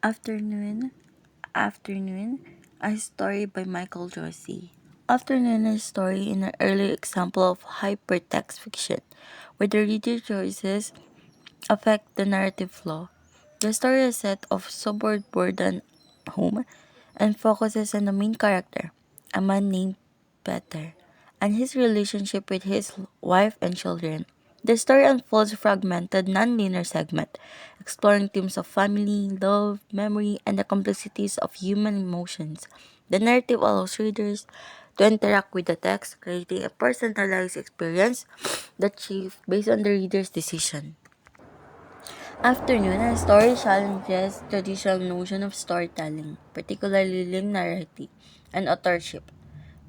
Afternoon, Afternoon, a story by Michael Joyce. Afternoon is a story in an early example of hypertext fiction, where the reader choices affect the narrative flow. The story is set of suburban home and focuses on the main character, a man named Peter, and his relationship with his wife and children. The story unfolds fragmented, non-linear segment, exploring themes of family, love, memory, and the complexities of human emotions. The narrative allows readers to interact with the text, creating a personalized experience that shifts based on the reader's decision. Afternoon, a story challenges traditional notion of storytelling, particularly linearity and authorship.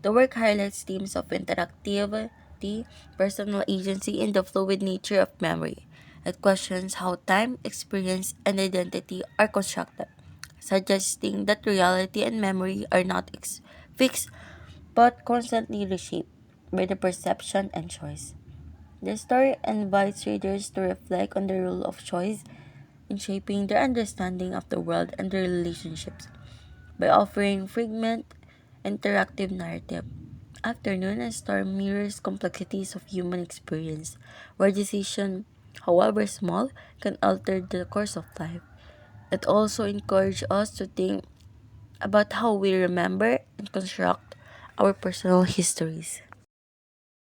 The work highlights themes of interactivity, personal agency, and the fluid nature of memory. It questions how time, experience, and identity are constructed, suggesting that reality and memory are not fixed but constantly reshaped by the perception and choice. The story invites readers to reflect on the role of choice in shaping their understanding of the world and their relationships. By offering fragment interactive narrative, Afternoon and Star mirrors complexities of human experience, where decision, however small, can alter the course of life. It also encourages us to think about how we remember and construct our personal histories.